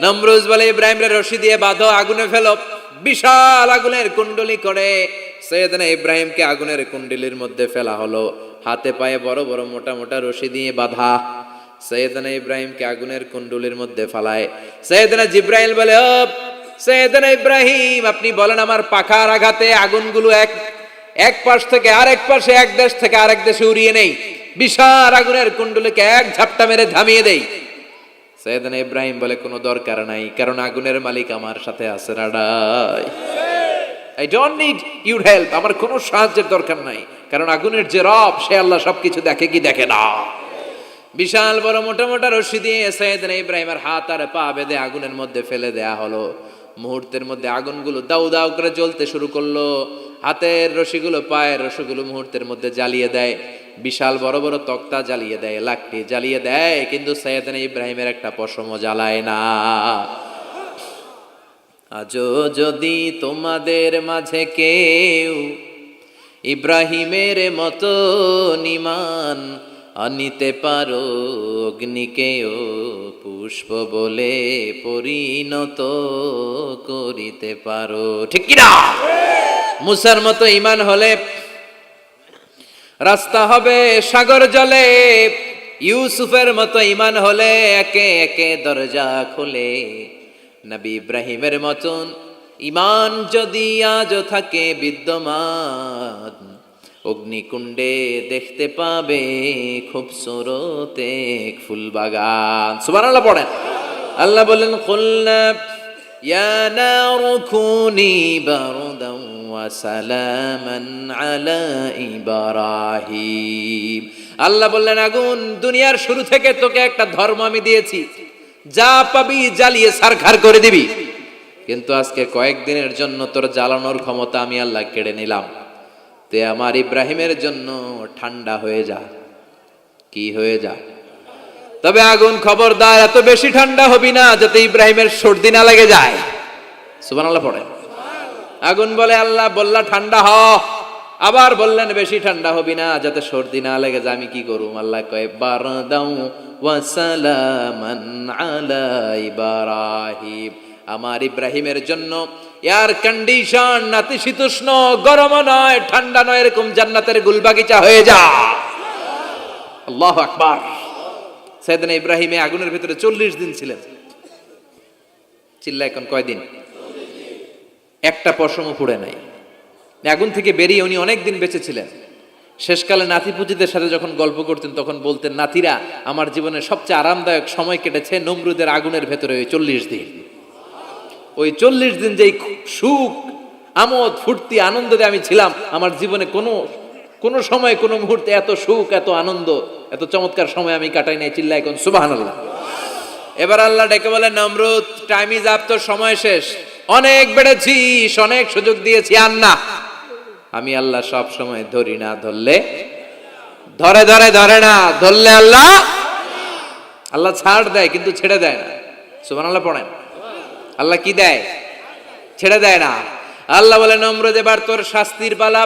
নমরুজ বলে ইব্রাহিম রে রশি দিয়ে বাঁধো, আগুনে ফেলো। বিশাল আগুনের কুণ্ডলি করে সৈয়দনা ইব্রাহিমকে আগুনের কুণ্ডলির মধ্যে ফেলা হলো। হাতে পায়ে বড় বড় মোটা মোটা রশি দিয়ে বাঁধা সৈয়দনা ইব্রাহিমকে আগুনের কুণ্ডলির মধ্যে ফালায়। সৈয়দনা জিব্রাইল বলে, ও সৈয়দনা ইব্রাহিম, আপনি বলেন আমার পাখার আঘাতে আগুনগুলো এক পাশ থেকে আরেক পাশে, এক দেশ থেকে আরেক দেশে উড়িয়ে নেই, বিশাল আগুনের কুণ্ডলিকে এক ঝাপটা মেরে থামিয়ে দেই। সৈয়দনা ইব্রাহিম বলে, কোনো দরকার নাই, কারণ আগুনের মালিক আমার সাথে আছে। রাডাই, I don't need your help, আমার কোনো সাহায্যের দরকার নাই, কারণ আগুনের যে রব সে আল্লাহ সবকিছু দেখে কি দেখে না। বিশাল বড় মোটা মোটা রশি দিয়ে সৈয়দনা ইব্রাহিমের হাত আর পা বেঁধে আগুনের মধ্যে ফেলে দেয়া হলো। মুহূর্তের মধ্যে আগুনগুলো দাউ দাউ করে জ্বলতে শুরু করলো। হাতের রশিগুলো পায়ের রশিগুলো মুহূর্তের মধ্যে জ্বালিয়ে দেয়। বিশাল বড় বড় তক্তা জ্বালিয়ে দেয়, লাকড়ি জ্বালিয়ে দেয়, কিন্তু সৈয়দনা ইব্রাহিমের একটা পশমও জ্বালায় না। আজও যদি তোমাদের মাঝে কেউ ইব্রাহিমের মতো ঈমান আনিতে পারো, অগ্নিকেও পুষ্প বলে পরিণত করিতে পারো, ঠিক কিনা? মুসার মতো ঈমান হলে রাস্তা হবে সাগর জলে, ইউসুফের মতো ঈমান হলে একে একে দরজা খুলে। নবী ইব্রাহিমের মতন ঈমান যদি আজও থাকে বিদ্যমান, অগ্নিকুণ্ডে দেখতে পাবে খুবসুরত এক ফুলবাগান। সুবহানাল্লাহ পড়েন। আল্লাহ বলেন, কুলনা ইয়া নারু কুনি বারদান ওয়া সালামান আলা ইব্রাহিম। আল্লাহ বললেন, আগুন, দুনিয়ার শুরু থেকে তোকে একটা ধর্ম আমি দিয়েছি, যা পাবি জ্বালিয়ে ছারখার করে দিবি, কিন্তু আজকে কয়েকদিনের জন্য তোর জ্বালানোর ক্ষমতা আমি আল্লাহ কেড়ে নিলাম। তে আমার ইব্রাহিমের জন্য ঠান্ডা হয়ে যা। কি হয়ে যা? তবে আগুন খবরদার এত বেশি ঠান্ডা হবি না যাতে ইব্রাহিমের সর্দি না লেগে যায়। সুবহানাল্লাহ পড়েন। আগুন বলে, আল্লাহ বললা ঠান্ডা হ, আবার বললেন বেশি ঠান্ডা হবি না যাতে সর্দি না লেগে যায়। আমি কি করুম? আল্লাহ কয়, বারদাউ ওয়া সালামান আলা ইব্রাহিম। আমার ইব্রাহিমের জন্য এয়ার কন্ডিশন, নাতিশীতোষ্ণ, গরম নয় ঠান্ডা নয়, এরকম জান্নাতের গুলবাগিচা হয়ে যা। আল্লাহু আকবার। সৈয়দনা ইব্রাহিম আগুনের ভিতরে 40 দিন ছিলেন। চিল্লা এখন কয়দিন? একটা পশমও পুড়ে নাই। আগুন থেকে বেরিয়ে উনি অনেক দিন বেঁচে ছিলেন। শেষকালে নাতি পুজিদের সাথে যখন গল্প করতেন তখন বলতেন, নাতিরা, আমার জীবনের সবচেয়ে আরামদায়ক সময় কেটেছে নমরুদের আগুনের ভেতরে ওই 40 দিন। ওই 40 দিন যেই সুখ, আমোদ, ফুর্তি, আনন্দে আমি ছিলাম, আমার জীবনে কোনো সময় কোনো মুহূর্তে এত সুখ, এত আনন্দ, এত চমৎকার সময় আমি কাটাই নাই। চিল্লা এখন সুবহানাল্লাহ। এবার আল্লাহ ডেকে বলেন, নমরুদ, টাইম ইজ আপ, তোর সময় শেষ, অনেক বেড়েছিস, অনেক সুযোগ দিয়েছি, আর না। আমি আল্লাহ সব সময় ধরি না, ধরলে ধরে না, ধরলে আল্লাহ ছাড় দেয় কিন্তু ছেড়ে দেয় না। সুবহানাল্লাহ পড়েন। আল্লাহ কি দেয়? ছেড়ে দেয় না। আল্লাহ বলে, নমরুদ, এবার তোর শাস্তির পালা।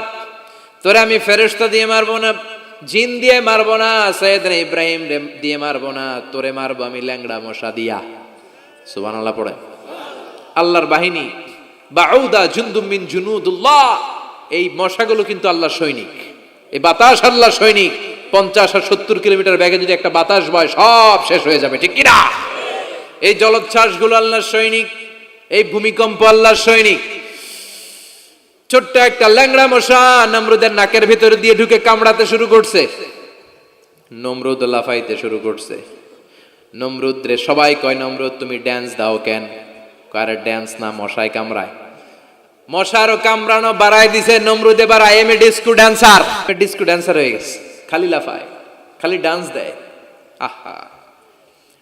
তোরে আমি ফেরেশতা দিয়ে মারবো না, জিন দিয়ে মারবো না, সৈয়দনা ইব্রাহিম দিয়ে মারবো না, তোরে মারবো আমি ল্যাংড়া মশা দিয়া। সুবহানাল্লাহ পড়েন। আল্লাহর বাহিনী, বাউদা জুনদুম মিন জুনুদুল্লাহ, এই মশাগুলো কিন্তু আল্লাহর সৈনিক। এই বাতাস আল্লাহর সৈনিক। 50 আর 70 কিলোমিটার বেগে যদি একটা বাতাস বয়, সব শেষ হয়ে যাবে, ঠিক কিনা? এই জলোচ্ছ্বাসগুলো আল্লাহর সৈনিক। এই ভূমিকম্প আল্লাহর সৈনিক। ছোট্ট একটা ল্যাংড়া মশা নমরুদের নাকের ভিতরে দিয়ে ঢুকে কামড়াতে শুরু করছে। নমরুদ লাফাইতে শুরু করছে। নমরুদ রে সবাই কয়, নমরুদ তুমি ড্যান্স দাও কেন? কারে ড্যান্স না, মশায় কামড়ায়। মশারও কামড়ানো বাড়াই দিছে। নমরুদ এবার I M A disco dancer হয়ে গেছে। খালি লাফায়, খালি ডান্স দেয়। আহা,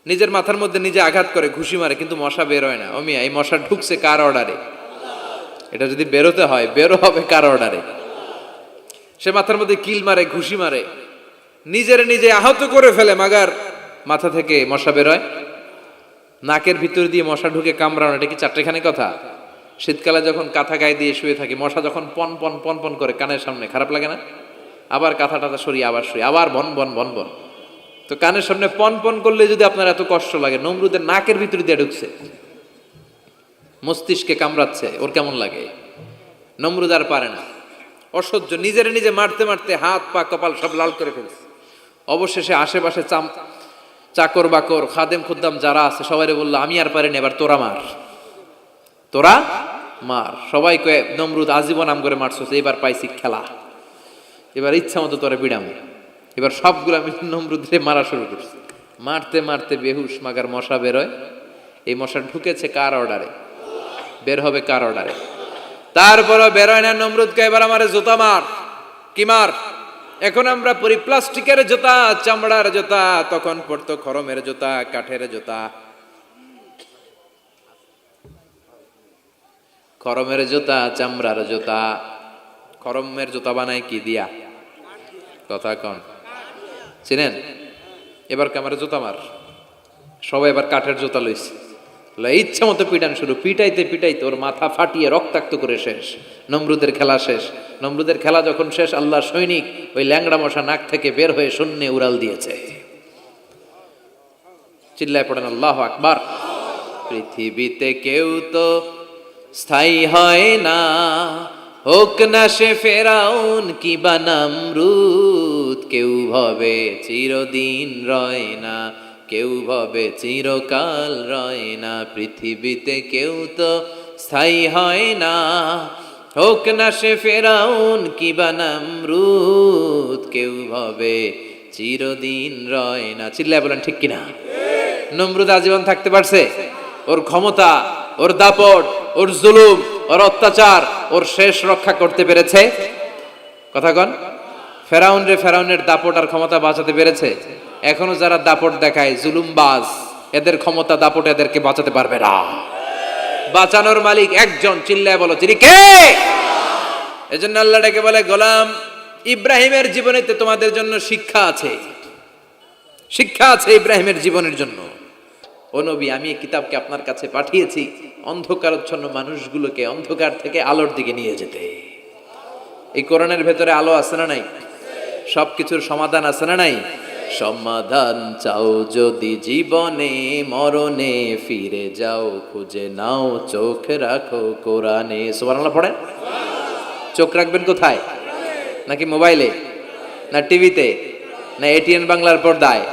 নিজের মাথার মধ্যে নিজে আঘাত করে, ঘুষি মারে, কিন্তু মশা বের হয় না। ও মিয়া, এই মশা ঢুকছে কার অর্ডারে? এটা যদি বেরোতে হয়, বেরো হবে কার অর্ডারে? সে মাথার মধ্যে কিল মারে, ঘুষি মারে, নিজে আহত করে ফেলে, মাগার মাথা থেকে মশা বের হয়। নাকের ভিতর দিয়ে মশা ঢুকে কামড়ানো, এটা কি চারটেখানি কথা? শীতকালে যখন কাঁথা গায়ে দিয়ে শুয়ে থাকি, মশা যখন পন পন পন পন করে কানের সামনে, খারাপ লাগে না? আবার কাঁথা টাথা সরিয়ে আবার শুয়ে, আবার বন বন বন বন। তো কানের সামনে পন পন করলে যদি আপনার এত কষ্ট লাগে, নমরুদের নাকের ভিতরে দিয়ে ঢুকছে, মস্তিষ্কে কামড়াচ্ছে, ওর কেমন লাগে? নমরুদ আর পারে না, অসহ্য, নিজের নিজে মারতে মারতে হাত পা কপাল সব লাল করে ফেলছে। অবশেষে আশেপাশে চাকর বাকর খাদেম খুদ্দাম যারা আছে সবাই বললো, আমি আর পারিনি, এবার তোরা মার, তোরা মার। সবাই কয়ে, নমরুদ আজীবন নাম করে মারছো, এবার পাইছি খেলা, এবার ইচ্ছা মতো তোরা বিড়াম। এবার সবগুলো আমি নমরুদে মারা শুরু করছি। মারতে মারতে বেহুশ মাগার মশা বেরোয়। এই মশা ঢুকেছে কার অর্ডারে? বের হবে কার অর্ডারে? তারপরও বেরোয় না। নমরুদকে এবার আমার জুতা মার। কি মার? এখন আমরা পরি প্লাস্টিকের জুতা, চামড়ার জুতা, তখন পড়তো খরমের জুতা, কাঠের জুতা। খরমের জুতা, চামড়ার জুতা। খরমের জুতা বানায় কি দিয়া? কথা কন, চিনেন? এবার ক্যামেরা জুতা মার। সবাই এবার কাঠের জুতা লইছে, ইচ্ছা মতো পিটান শুরু। পিটাইতে পিটাইতে ওর মাথা ফাটিয়ে রক্তাক্ত করে শেষ। নমরুদের খেলা শেষ। নমরুদের খেলা যখন শেষ, আল্লাহ সৈনিক ওই ল্যাংড়া মশা নাক থেকে বের হয়ে শূন্যে উড়াল দিয়েছে। চিল্লায় পড়েন আল্লাহু আকবার। পৃথিবীতে কেউ তো স্থায়ী হয় না, হোক না সে ফেরাউন কিবা নমরুদ। কেউ ভাবে চিরদিন রয় না, কেউ ভাবে চিরকাল রয় না। পৃথিবীতে কেউ তো স্থায়ী হয় না, হোক না সে ফেরাউন কিবা নমরুদ। কেউ ভাবে চিরদিন রয় না। চিল্লায় বলেন ঠিক কিনা? নমরুদ আজীবন থাকতে পারছে? ওর ক্ষমতা, ওর দাপট, ওর জুলুম, ওর অত্যাচার, ওর শেষ রক্ষা করতে পেরেছে? কথা কন। ফেরাউন রে ফেরাউনের দাপট আর ক্ষমতা বাঁচাতে পেরেছে? এখনো যারা দাপট দেখায়, জুলুমবাজ, এদের ক্ষমতা দাপট এদেরকে বাঁচাতে পারবে না। বাঁচানোর মালিক একজন। চিল্লায় বলো, তিনি কে? এজন্য আল্লাহ ডেকে বলে, গোলাম ইব্রাহিমের জীবনেতে তোমাদের জন্য শিক্ষা আছে, শিক্ষা আছে ইব্রাহিমের জীবনের জন্য। ও নবী, আমি এই কিতাবকে আপনার কাছে পাঠিয়েছি অন্ধকারচ্ছন্ন মানুষগুলোকে অন্ধকার থেকে আলোর দিকে নিয়ে যেতে। এই কোরআনের ভেতরে আলো আছে না নাই? সবকিছুর সমাধান আছে না নাই? সমাধান চাও যদি জীবনে, মরণে ফিরে যাও, খুঁজে নাও, চোখ রাখো কোরআনে। সুবহানাল্লাহ পড়েন। চোখ রাখবেন কোথায়? নাকি মোবাইলে, না টিভিতে, না এটিএন বাংলার পর্দায়?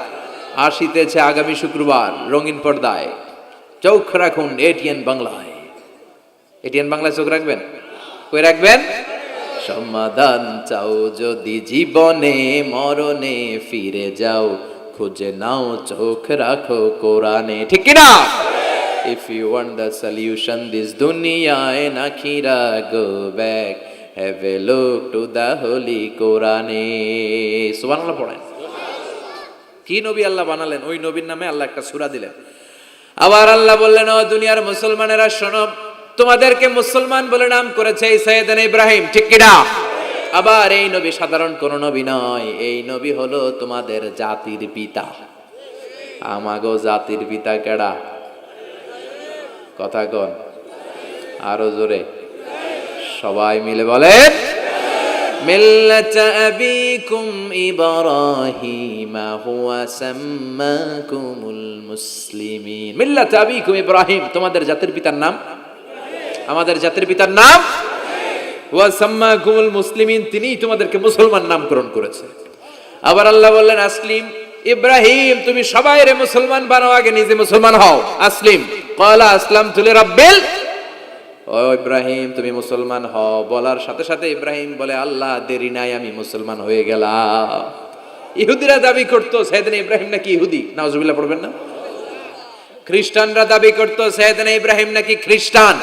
আসিতেছে আগামী শুক্রবার রঙিন পর্দায়, চোখ রাখুন এটিএন বাংলায়। এটিএন বাংলায় চোখ রাখবেন? কই রাখবেন? সমাধান চাও যদি জীবনে, মরণে ফিরে যাও, খুঁজে নাও, চোখ রাখো কোরআনে। ঠিক কিনা? If you want the solution this dunya and akhirah, go back, have a look to the holy Quran. সুবহানাল্লাহ পড়েন। কি নবী আল্লাহ বানালেন, ওই নবীর নামে আল্লাহ একটা সূরা দিলেন। আবার আল্লাহ বললেন, ও দুনিয়ার মুসলমানেরা শোনো, তোমাদেরকে মুসলমান বলে নাম করেছে সাইয়েদনা ইব্রাহিম। ঠিক কিনা? আবার এই নবী সাধারণ কোন নবী নয়, এই নবী হলো তোমাদের জাতির পিতা। আমাগো জাতির পিতা কেডা? কথা কন আরো জোরে, সবাই মিলে বলেন, মিল্লাতা আবিকুম ইব্রাহিম হুয়া সাম্মাকুমুল মুসলিমিন। মিল্লাতা আবিকুম ইব্রাহিম, তোমাদের জাতির পিতার নাম, আমাদের জাতির পিতার নাম ওয়া সাম্মাকুমুল মুসলিমিন, তিনিই তোমাদেরকে মুসলমান নামকরণ করেছে। আবার আল্লাহ বললেন, আসলিম ইব্রাহিম, তুমি সবাইরে মুসলমান বানাও, আগে নিজে মুসলমান হও। আসলিম ক্বালা আসলামতু লিরাব্বিল, ও ইব্রাহিম তুমি মুসলমান হও। বলার সাথে সাথে ইব্রাহিম বলে, আল্লাহ দেরি নাই, আমি মুসলমান হয়ে গেলাম। ইহুদিরা দাবি করতো সাইয়েদনা ইব্রাহিম নাকি ইহুদি, নাউজুবিল্লাহ পড়বেন না? খ্রিস্টানরা দাবি করতো সাইয়েদনা ইব্রাহিম নাকি খ্রিস্টান।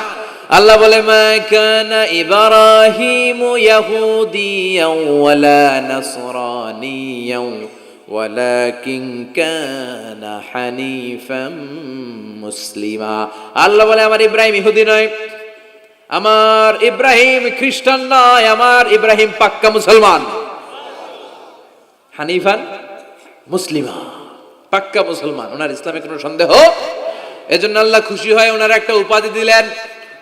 আল্লাহ বলে, মা কানা ইব্রাহিম ইয়াহুদিয়াও ওয়ালা নাসরানিয়াও ওয়ালাকিন কানা হানিফাম মুসলিমা। আল্লাহ বলে, আমার ইব্রাহিম ইহুদি নয়, আমার ইব্রাহিম খ্রিস্টান নয়, আমার ইব্রাহিম পাক্কা মুসলমান। হানিফান মুসলিমা, পাক্কা মুসলমান, ওনার ইসলামে কোনো সন্দেহ। এজন্য আল্লাহ খুশি হয়, ওনার একটা উপাধি দিলেন।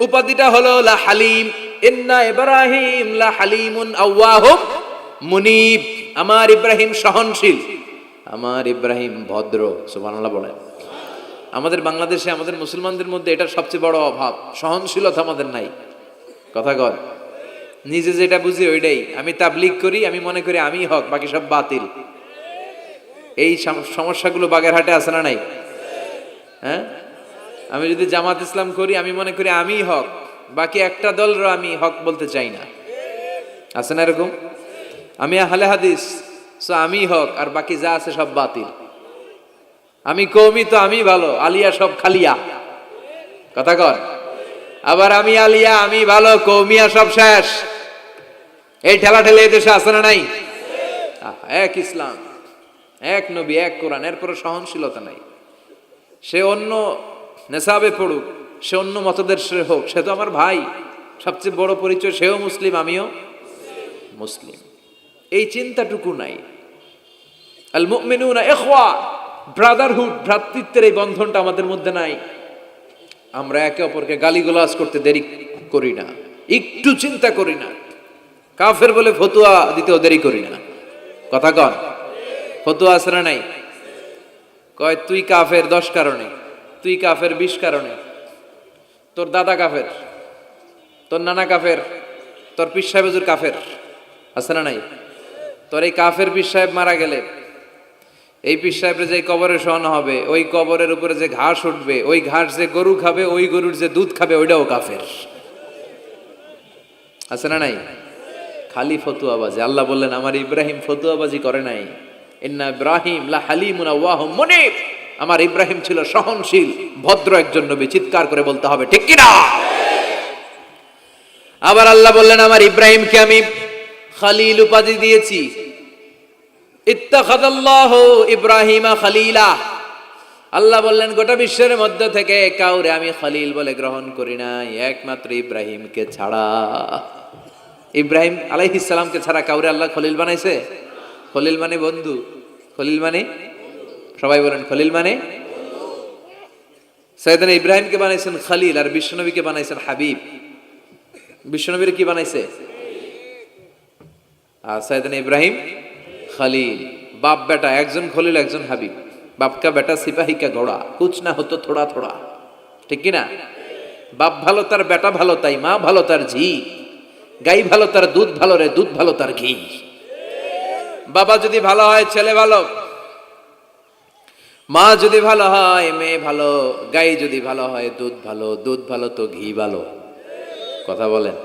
উপাধিটা হলো লা হালিম। ইন্না ইব্রাহিম লা হালিমুন আওয়াহুম মুনিব, আমার ইব্রাহিম সহনশীল, আমার ইব্রাহিম ভদ্র, সুবহানাল্লাহ বলেন। আমাদের বাংলাদেশে আমাদের মুসলমানদের মধ্যে এটার সবচেয়ে বড় অভাব, সহনশীলতা আমাদের নাই। কথা কর, নিজে যেটা বুঝি ওইটাই। আমি তাবলীগ করি, আমি মনে করি আমি হক, বাকি সব বাতিল। এই সমস্যাগুলো বাগেরহাটে আছে না নাই? হ্যাঁ, আমি যদি জামাত ইসলাম করি, আমি মনে করি আমি হক, বাকি একটা দলরও আমি হক বলতে চাই না। আছে না এরকম? আমি আহলে হাদিস, সো আমি হক, আর বাকি যা আছে সব বাতিল। আমি কওমি, তো আমি ভালো, আলিয়া সব খালিয়া। কথা কর। আবার আমি আলিয়া, আমি ভালো, কওমিয়া সব শেষ। এই ঠেলা ঠেলে এই দেশে আছে না নাই? এক ইসলাম, এক নবী, এক কোরআন, এরপরে সহনশীলতা নাই। সে অন্য নেশাবে পড়ুক, সে অন্য মতদর্শে হোক, সে তো আমার ভাই। সবচেয়ে বড় পরিচয়, সেও মুসলিম, আমিও মুসলিম। এই চিন্তাটুকু নাই। আল মুমিনুনা ইখওয়া, ব্রাদারহুড, ভ্রাতৃত্বের এই বন্ধনটা আমাদের মধ্যে নাই। আমরা একে অপরকে গালিগালাজ করতে দেরি করি না, একটু চিন্তা করি না। কাফের বলে ফতুয়া দিতেও দেরি করি না। কথা কন, ফতুয়া আছে না নাই? কয় তুই কাফের 10 কারণে, তুই কাফের 20 কারণে, তোর দাদা কাফের, তোর নানা কাফের, তোর পীর সাহেব হুজুর কাফের। আছে না নাই? তোর এই কাফের পীর সাহেব মারা গেলে, এই পীর সাহেবের যে কবরে শোয়ানো হবে, ওই কবরের উপরে যে ঘাস উঠবে, ওই ঘাস যে গরু খাবে, ওই গরুর যে দুধ খাবে, ওইটাও কাফের। আছে না নাই? খালি ফতুয়াবাজি। আল্লাহ বললেন আমার ইব্রাহিম ফতুয়াবাজি করে নাই। ইন্না ইব্রাহিম লা হালিমুন আওয়াহুম মুনিব, আমার ইব্রাহিম ছিল সহনশীল, ভদ্র একজন নবী। চিৎকার করে বলতে হবে ঠিক কি না? আবার আল্লাহ বললেন আমার ইব্রাহিমকে আমি খলিল উপাধি দিয়েছি। ইত্তাখাযাল্লাহু ইব্রাহিমা খলিলা। আল্লাহ বললেন গোটা বিশ্বের মধ্য থেকে কাউরে আমি খলিল বলে গ্রহণ করি নাই, একমাত্র ইব্রাহিমকে ছাড়া। ইব্রাহিম আলাইহিস সালামকে ছাড়া কাউরে আল্লাহ খলিল বানাইছে? খলিল মানে বন্ধু। খলিল মানে, সবাই বলেন খলিল মানে। সাইয়েদনা ইব্রাহিমকে বানাইছেন খলিল, আর বিশ্বনবীকে বানাইছেন হাবিব। বিশ্বনবীর কি বানাইছে? আর সাইয়েদনা ইব্রাহিম খলিল। বাপ বেটা, একজন খলিল একজন হাবিব। বাপ কা বেটা সিপাহী কা ঘোড়া, কুছ না হতো থোড়া থোড়া। ঠিক কি না? বাপ ভালো তার বেটা ভালো, তাই মা ভালো তার ঝি। গাই ভালো তার দুধ ভালো রে, দুধ ভালো তার ঘি। বাবা যদি ভালো হয় ছেলে ভালো, মা যদি ভালো হয় মেয়ে ভালো, গাই যদি ভালো হয় দুধ ভালো, দুধ ভালো তো ঘি ভালো। কথা বলেন।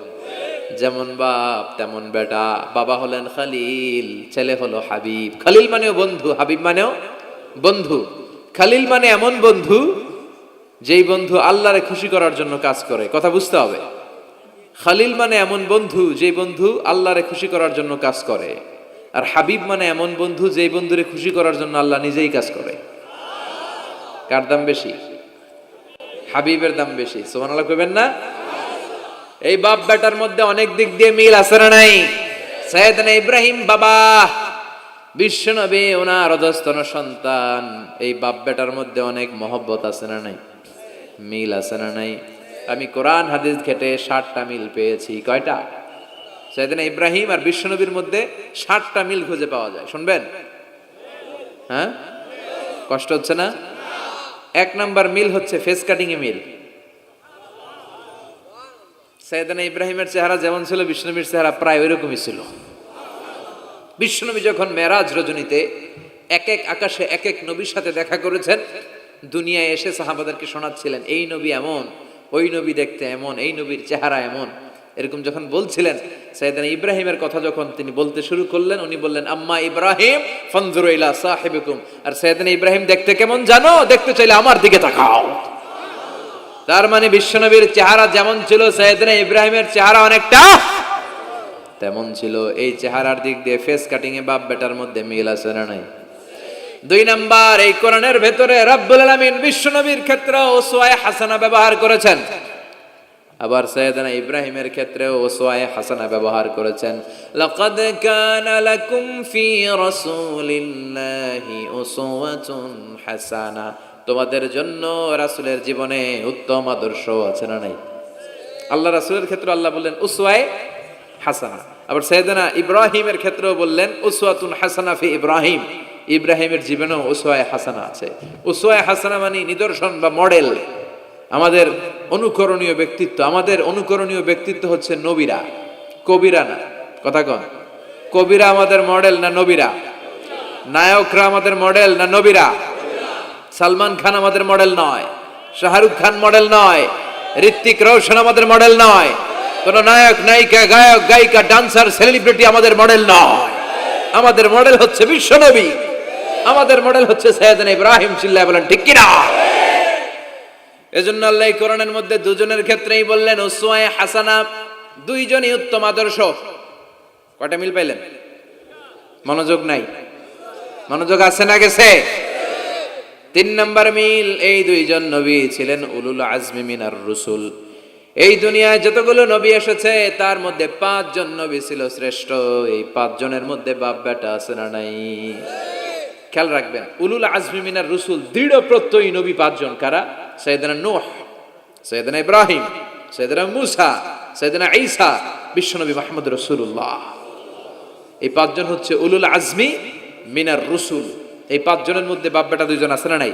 যেমন বাপ তেমন বেটা। বাবা হলেন খলিল, ছেলে হলো হাবিব। খলিল মানেও বন্ধু, হাবিব মানেও বন্ধু। খলিল মানে এমন বন্ধু যেই বন্ধু আল্লাহরে খুশি করার জন্য কাজ করে। কথা বুঝতে হবে। খলিল মানে এমন বন্ধু যেই বন্ধু আল্লাহরে খুশি করার জন্য কাজ করে। আর হাবিব মানে এমন বন্ধু যেই বন্ধুরে খুশি করার জন্য আল্লাহ নিজেই কাজ করে। কার দাম বেশি? হাবিবের দাম বেশি। সুবহানাল্লাহ কইবেন না? এই বাপ বেটার মধ্যে অনেক দিক দিয়ে মিল আছে না নাই? সাইয়েদনা ইব্রাহিম বাবা, বিশ্বনবী ওনার অধস্তন সন্তান। এই বাপ বেটার মধ্যে অনেক মহব্বত আছে না নাই? মিল আছে না নাই? আমি কোরআন হাদিস ঘেটে 60টা মিল পেয়েছি। কয়টা? সাইয়েদনা ইব্রাহিম আর বিশ্বনবীর মধ্যে 60টা মিল খুঁজে পাওয়া যায়। শুনবেন? হ্যাঁ, কষ্ট হচ্ছে না? 1 নাম্বার মিল হচ্ছে ফেস কাটিং এ মিল। সাইয়েদনা ইব্রাহিমের চেহারা যেমন ছিল, বিশ্বনবীর চেহারা প্রায় ওইরকমই ছিল। বিশ্বনবী যখন মেরাজ রজনীতে এক এক আকাশে এক এক নবীর সাথে দেখা করেছেন, দুনিয়ায় এসে সাহাবাদেরকে শোনাচ্ছিলেন এই নবী এমন, ওই নবী দেখতে এমন, এই নবীর চেহারা এমন। এরকম যখন বলছিলেন, সাইয়েদনা ইব্রাহিমের কথা যখন তিনি বলতে শুরু করলেন, উনি বললেন আম্মা ইব্রাহিম ফানজুরু ইলা সাহিবিকুম। আর সাইয়েদনা ইব্রাহিম দেখতে কেমন জানো? দেখতে চাইলে আমার দিকে তাকাও। তার মানে বিশ্বনবীর চেহারা যেমন ছিল, সাইয়েদনা ইব্রাহিমের চেহারা অনেকটা তেমন ছিল। এই চেহারার দিক দিয়ে ফেস কাটিং এ বাপ বেটার মধ্যে মিল আছে না নাই? 2 নাম্বার, এই কোরআনের ভেতরে রব্বুল আলামিন বিশ্বনবীর ক্ষেত্রে উসওয়ায়ে হাসানা ব্যবহার করেছেন। আবার সাইয়েদনা ইব্রাহিমের ক্ষেত্রেও উসওয়ায়ে হাসানা ব্যবহার করেছেন। লাকাদ কানা লাকুম ফি রাসূলিল্লাহি উসওয়াতুন হাসানা। তোমাদের জন্য রাসূলের জীবনে উত্তম আদর্শ আছে না নাই? আল্লাহ রাসূলের ক্ষেত্রে আল্লাহ বললেন উসওয়ায়ে হাসানা। আবার সাইয়েদনা ইব্রাহিমের ক্ষেত্রেও বললেন উসওয়াতুন হাসানা ফি ইব্রাহিম। ইব্রাহিমের জীবনেও উসওয়ায়ে হাসানা আছে। উসওয়ায়ে হাসানা মানে নিদর্শন বা মডেল, আমাদের অনুকরণীয় ব্যক্তিত্ব। আমাদের অনুকরণীয় ব্যক্তিত্ব হচ্ছে নবীরা, কবিরা না। কথা কন, কবিরা আমাদের মডেল না নবীরা? নায়করা আমাদের মডেল না নবীরা? সালমান খান আমাদের মডেল নয়, শাহরুখ খান মডেল নয়, ঋত্বিক রোশন আমাদের মডেল নয়, কোন নায়ক নায়িকা গায়ক গায়িকা ডান্সার সেলিব্রিটি আমাদের মডেল নয়। আমাদের মডেল হচ্ছে বিশ্বনবী, আমাদের মডেল হচ্ছে সাইয়েদনা ইব্রাহিম। চিল্লায় বলেন ঠিক কিনা? এজন্য আল্লাহ কোরআনের মধ্যে দুজনের ক্ষেত্রেই বললেন উসওয়ায়ে হাসানা, দুইজনই উত্তম আদর্শ। কয়টা মিল পাইলেন? মনোযোগ নাই? মনোযোগ আছে না গেছে? 3 নাম্বার মিল, এই দুইজন নবী ছিলেন উলুল আজমি মিনার রুসুল। এই দুনিয়ায় যতগুলো নবী এসেছে তার মধ্যে 5 জন নবী ছিল শ্রেষ্ঠ। এই 5 জনের মধ্যে বাপ বেটা আছে না নাই? খেয়াল রাখবেন, উলুল আজমি মিনার রুসুল দৃঢ় প্রত্যয়ী নবী 5 জন। কারা? সাইয়েদনা নূহ, সাইয়েদনা ইব্রাহিম, সাইয়েদনা মূসা, সাইয়েদনা ঈসা, বিশ্বনবী মুহাম্মদ রাসূলুল্লাহ। এই 5 জন হচ্ছে উলুল আজমি মিনার রুসুল। এই 5 জনের মধ্যে বাপ বেটা 2 জন আছে না নাই?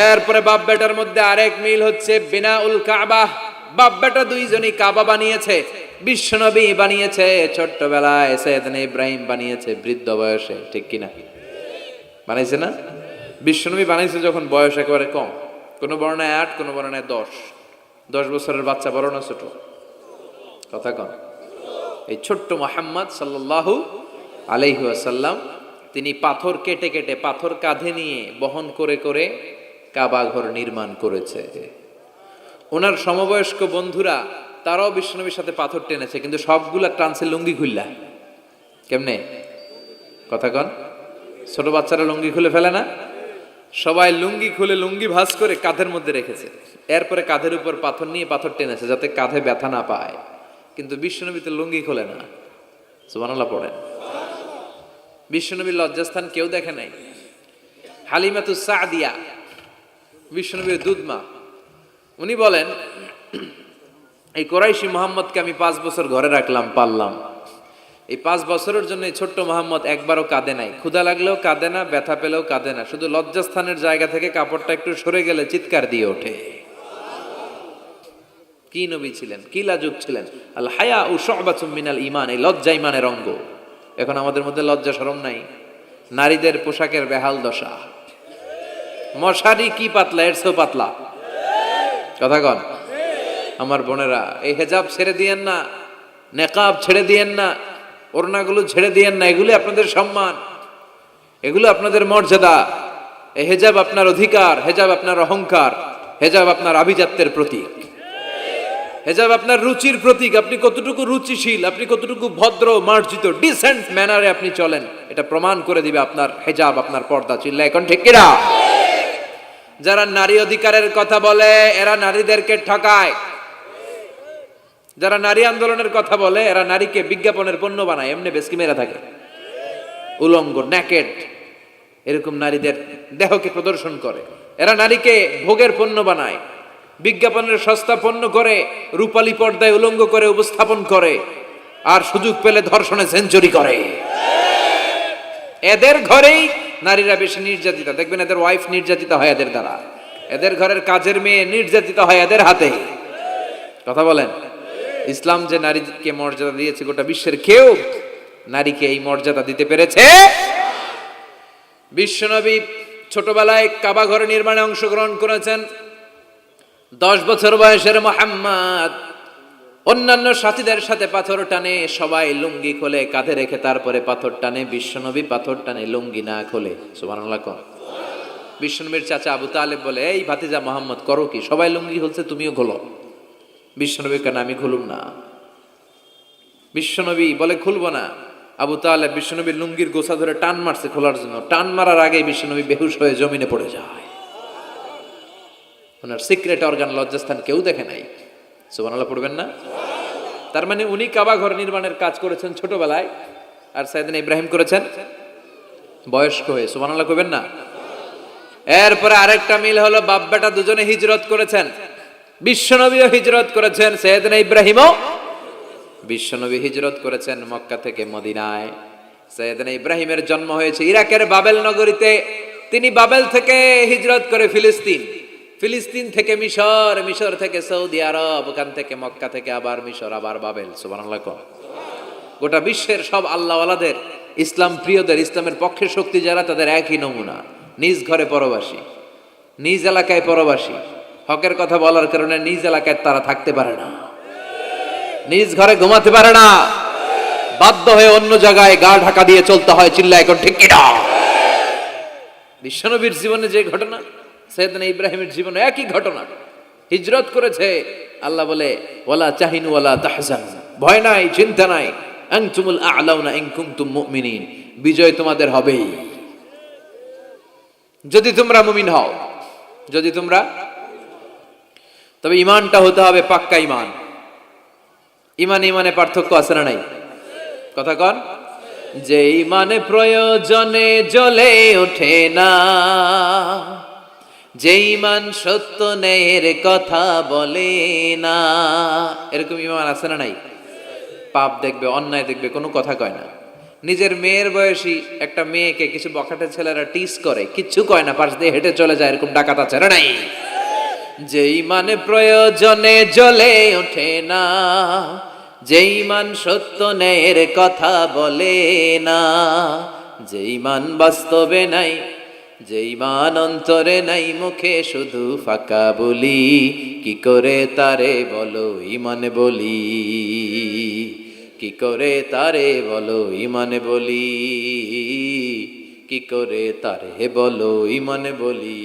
এরপরে বাপ বেটার মধ্যে আরেক মিল হচ্ছে বিনাউল কাবা। বাপ বেটা 2 জনই কাবা বানিয়েছে। বিশ্বনবী বানিয়েছে ছোট্টবেলায়, সাইয়েদনা ইব্রাহিম বানিয়েছে বৃদ্ধ বয়সে। ঠিক কিনা? বানাইছে না? বিশ্বনবী বানাইছে যখন বয়স একেবারে কম। কোন বর্ণায় 8, কোন বর্ণায় 10। 10 বছরের বাচ্চা বড় না ছোট? কথা কন। এই ছোট্ট মুহাম্মদ সাল্লাল্লাহু আলাইহি ওয়াসাল্লাম তিনি পাথর কেটে কেটে, পাথর কাঁধে নিয়ে বহন করে করে কাবা ঘর নির্মাণ করেছে। ওনার সমবয়স্ক বন্ধুরা তারাও বিশ্বনবীর সাথে পাথর টেনেছে, কিন্তু সবগুলা টানছে লুঙ্গি খুললা। কেমনে? কথা কন। ছোট বাচ্চারা লুঙ্গি খুলে ফেলে না? সবাই লুঙ্গি খুলে লুঙ্গি ভাঁজ করে কাঁধের মধ্যে রেখেছে। এরপরে কাঁধের উপর পাথর নিয়ে পাথর টেনেছে যাতে কাঁধে ব্যথা না পায়। কিন্তু বিশ্বনবী তো লুঙ্গি খোলে না। সুবহানাল্লাহ পড়েন। বিশ্বনবীর লজ্জাস্থান কেউ দেখে নাই। হালিমাতুস সাদিয়া, বিশ্বনবীর দুধমা, উনি বলেন এই কোরাইশি মুহাম্মদকে আমি 5 বছর ঘরে রাখলাম, পাললাম। এই 5 বছরের জন্য এই ছোট্ট মুহাম্মদ একবারও কাঁদে নাই। ক্ষুধা লাগলেও কাঁদে না, ব্যথা পেলেও কাঁদে না। শুধু লজ্জাস্থানের জায়গা থেকে কাপড়টা একটু সরে গেলে চিৎকার দিয়ে ওঠে। কি নবী ছিলেন, কি লাজুক ছিলেন। আল হায়া ও শুবাতুম মিনাল ঈমান, এই লজ্জা ঈমানের অঙ্গ। এখন আমাদের মধ্যে লজ্জা শরম নাই। নারীদের পোশাকের বেহাল দশা। মশারি কি পাতলা, এর চেয়েও পাতলা। কথা কন আমার বোনেরা, এই হেজাব ছেড়ে দিয়েন না, নেকাব ছেড়ে দিয়েন না, ওড়নাগুলো ছেড়ে দিয়েন না। এগুলো আপনাদের সম্মান, এগুলো আপনাদের মর্যাদা। এই হেজাব আপনার অধিকার, হেজাব আপনার অহংকার, হেজাব আপনার আভিজাত্যের প্রতীক, হেজাব আপনার রুচির প্রতীক। আপনি কতটুকু রুচিশীল, আপনি কতটুকু ভদ্র মার্জিত ডিসেন্ট ম্যানারে আপনি চলেন, এটা প্রমাণ করে দিবে আপনার হেজাব, আপনার পর্দা। চিল্লা এখন ঠিক কিনা? যারা নারী অধিকারের কথা বলে এরা নারীদেরকে ঠকায়। যারা নারী আন্দোলনের কথা বলে এরা নারীকে বিজ্ঞাপনের পণ্য বানায়, এমনি বেশকি মেরা থাকে। উলঙ্গ, নেকেড, এরকম নারীদের দেহকে প্রদর্শন করে। এরা নারীকে ভোগের পণ্য বানায়, বিজ্ঞাপনের সস্তা পণ্য করে, রূপালী পর্দায় উলঙ্গ করে উপস্থাপন করে, আর সুযোগ পেলে ধর্ষণে সেঞ্চুরি করে। এদের ঘরেই নারীরা বেশি নির্যাতিতা। দেখবেন এদের ওয়াইফ নির্যাতিত হয় এদের দ্বারা, এদের ঘরের কাজের মেয়ে নির্যাতিত হয় এদের হাতে। কথা বলেন। ইসলাম যে নারীকে মর্যাদা দিয়েছে, গোটা বিশ্বের কেউ নারীকে এই মর্যাদা দিতে পেরেছে? বিশ্বনবী ছোটবেলায় কাবা ঘর নির্মাণে অংশগ্রহণ করেছেন। 10 বছর বয়সের মুহাম্মদ অন্যান্য সাথীদের সাথে পাথর টানে, সবাই লুঙ্গি খোলে কাঁধে রেখে, তারপরে পাথর টানে। বিশ্বনবী পাথর টানে লুঙ্গি না খোলে। সুবহানাল্লাহ। বিশ্বনবীর চাচা আবু তালেব বলে, এই ভাতিজা মুহাম্মদ করো কি? সবাই লুঙ্গি খুলছে, তুমিও খোলো। বিশ্বনবী কেন? আমি খুলুম না। বিশ্বনবী বলে খুলবো না। আবু তালেব বিশ্বনবীর লুঙ্গির গোছা ধরে টান মারছে খোলার জন্য। টান মারার আগে বিশ্বনবী বেহুশ হয়ে জমিনে পড়ে যায়। ওনার সিক্রেট অর্গান, লজ্জাস্থান কেউ দেখে নাই। সুবহানাল্লাহ পড়বেন না? তার মানে উনি কাবা ঘর নির্মাণের কাজ করেছেন ছোটবেলায়, আর সাইয়েদনা ইব্রাহিম করেছেন বয়স্ক হয়ে। সুবহানাল্লাহ কইবেন না? এরপরে আরেকটা মিল হলো বাপ বেটা দুজনে হিজরত করেছেন। বিশ্বনবীও হিজরত করেছেন, সাইয়েদনা ইব্রাহিমও। বিশ্বনবী হিজরত করেছেন মক্কা থেকে মদিনায়। সৈয়দনা ইব্রাহিমের জন্ম হয়েছে ইরাকের বাবেল নগরীতে। তিনি বাবেল থেকে হিজরত করে ফিলিস্তিন, ফিলিস্তিন থেকে মিশর, মিশর থেকে সৌদি আরব, ওখান থেকে মক্কা থেকে আবার মিশর, আবার বাবেল। সুবহানাল্লাহ। গোটা বিশ্বের সব আল্লাহওয়ালাদের, ইসলাম প্রিয়দের, ইসলামের পক্ষের শক্তি যারা, তাদের একই নমুনা, নিজ ঘরে পরবাসী, নিজ এলাকায় পরবাসী। হকের কথা বলার কারণে নিজ এলাকায় তারা থাকতে পারে না, নিজ ঘরে ঘুমাতে পারে না, বাধ্য হয়ে অন্য জায়গায় গা ঢাকা দিয়ে চলতে হয়। চিল্লা এখন ঠিক কিনা? বিশ্বনবীর জীবনে যে ঘটনা, সৈয়দনা ইব্রাহিমের জীবনে একই ঘটনা। হিজরত করেছে, আল্লাহ বলে ওয়ালা তাহিনু ওয়ালা তাহজানু, ভয় নাই, চিন্তা নাই, আনতুমুল আ'লাউনা ইন কুনতুম মুমিনিন, বিজয় তোমাদের হবেই যদি তোমরা মুমিন হও, যদি তোমরা, তবে ঈমানটা হতে হবে পাক্কা ঈমান। ঈমান ঈমানে পার্থক্য আছে না নাই? কথা কন। যে ঈমানে প্রয়োজনে জ্বলে ওঠে না, যে ঈমান সত্য ন্যায়ের কথা বলে না, এরকম ঈমান আছে না নাই? পাপ দেখবে, অন্যায় দেখবে, কোনো কথা কয় না। নিজের মেয়ের বয়সী একটা মেয়েকে কিছু বখাটে ছেলেরা টিস করে, কিচ্ছু কয় না, পাশ দিয়ে হেঁটে চলে যায়, এরকম ডাকাত আছে না নাই? যে ঈমানে প্রয়োজনে জ্বলে ওঠে না, যে ঈমান সত্য ন্যায়ের কথা বলে না, যে ঈমান বাস্তবে নাই, যে ঈমান অন্তরে নাই, মুখে শুধু ফাঁকা বলি, কি করে তারে বলো ঈমান বলি, কি করে তারে বলো ঈমান বলি, কি করে তারে বলো ঈমান বলি।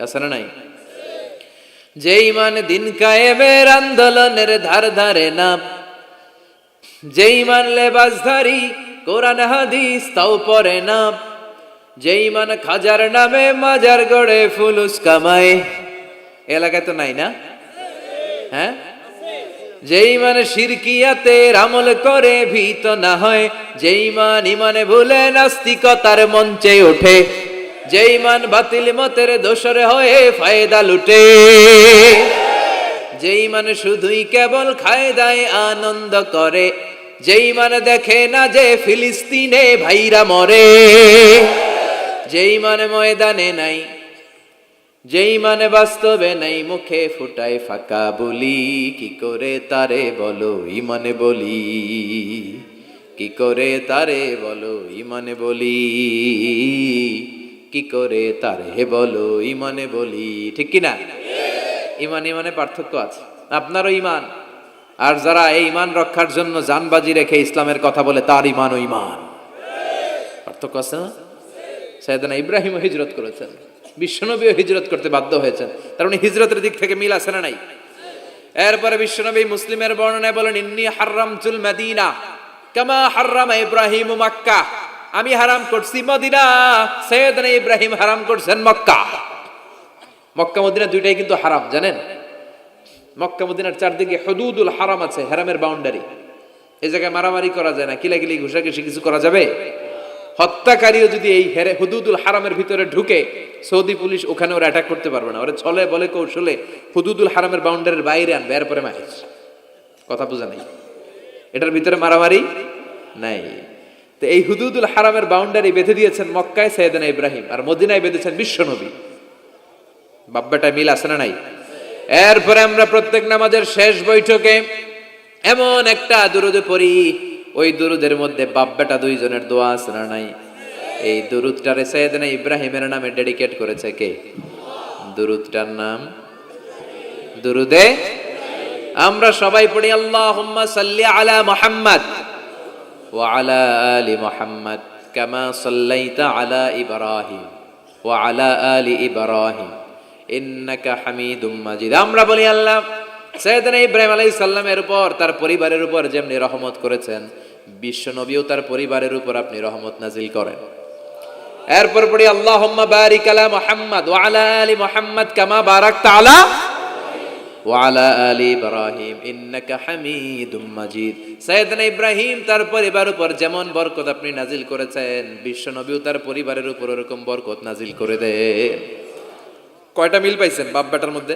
আছে না নাই? যে ঈমান দিন কায়েমের আন্দোলনের ধার ধারে না, যে ঈমান লেবাসধারী কোরআন হাদিস তাও পড়ে না, যে ঈমান খাজার নামে মাজার গড়ে ফুলুস কামায়, এলাকায় তো নাই না? হ্যাঁ, যে ঈমান শিরকিয়াতের আমল করে ভীত না হয়, যে ঈমান ঈমানে ভুলে নাস্তিকতার মঞ্চে ওঠে, যে ঈমান বাতিল মতের দোসরে হয়ে ফায়দা লুটে, যে ঈমান শুধুই কেবল খায় দায় আনন্দ করে, যে ঈমান দেখে না যে ফিলিস্তিনে ভাইরা মরে, যে ঈমান ময়দানে নাই, যে ঈমান বাস্তবে নাই, মুখে ফুটায় ফাঁকা বলি, কি করে তারে বলো ঈমান বলি, কি করে তারে বলো ঈমান বলি, কি করে তারে বলো ঈমান বলি। ঠিক কিনা? ঈমান ঈমানে পার্থক্য আছে। আপনারও ঈমান, আর যারা এই ঈমান রক্ষার জন্য জানবাজি রেখে ইসলামের কথা বলে, তার ঈমান ও ঈমান পার্থক্য আছে না? সাইয়েদনা ইব্রাহিম হিজরত করেছেন, বিশ্বনবীও হিজরত করতে বাধ্য হয়েছেন, তার মানে হিজরতের দিক থেকে মিল আছে না নাই? এরপরে বিশ্বনবী মুসলিমের বর্ণনায় বলেন, ইন্নী হাররামতুল মদিনা কামা হাররামা ইব্রাহিম মক্কা, আমি হারাম করছি মদিনা, সাইয়েদনা ইব্রাহিম হারাম করছেন মক্কা। মক্কা মদিনা দুইটাই কিন্তু হারাম, জানেন? মক্কা মদিনার চারদিকে হুদুদুল হারাম আছে, হারামের বাউন্ডারি। এই জায়গায় মারামারি করা যায় না, কিলাকিলি ঘুষাঘুষি কিছু করা যাবে? হত্যাকারীও যদি এই হুদুদুল হারামের ভিতরে ঢুকে, সৌদি পুলিশ ওখানে ওরা অ্যাটাক করতে পারবে না, ওরা ছলে বলে কৌশলে হুদুদুল হারামের বাউন্ডারির বাইরে আনবে, এরপরে মারিস। কথা বোঝা নাই? এটার ভিতরে মারামারি নাই। তো এই হুদুদুল হারামের বাউন্ডারি বেঁধে দিয়েছেন মক্কায় সাইয়েদনা ইব্রাহিম, আর মদিনায় বেঁধেছেন বিশ্বনবী। বাব্বাটা মিল আছে না নাই? এরপরে আমরা প্রত্যেক নামাজের শেষ বৈঠকে এমন একটা দুরুদ পড়ি, ওই দুরুদের মধ্যে বাপ বেটা দুইজনের দোয়া আছে না নাই? এই দুরুদটারে সাইয়েদনা ইব্রাহিমের নামে ডেডিকেট করেছে কে? দুরুদটার নাম দুরুদে আমরা সবাই পড়ি, আল্লাহুম্মা সাল্লি আলা মুহাম্মাদ ওয়া আলা আলি মুহাম্মাদ কামা সাল্লাইতা আলা ইব্রাহিম ওয়া আলা আলি ইব্রাহিম ইন্নাকা হামিদুম মাজিদ। আমরা বলি, আল্লাহ সাইয়েদনা ইব্রাহিম আলাইহিস সালামের উপর, তার পরিবারের উপর যেমনি রহমত করেছেন, বিশ্ব নবীও তার পরিবারের উপর আপনি রহমত নাজিল করেন। এরপর পড়ি, আল্লাহুম্মা বারিক আলা মুহাম্মাদ ওয়া আলা আলি মুহাম্মাদ কামা বারাকতা আলা ওয়া আলা আলি ইব্রাহিম ইন্নাকা হামিদুম মাজিদ। সাইয়েদনা ইব্রাহিম তার পরিবারের উপর যেমন বরকত আপনি নাজিল করেছেন, বিশ্ব নবীও তার পরিবারের উপর এরকম বরকত নাজিল করে দেন। কয়টা মিল পাইছেন বাপ বেটার মধ্যে?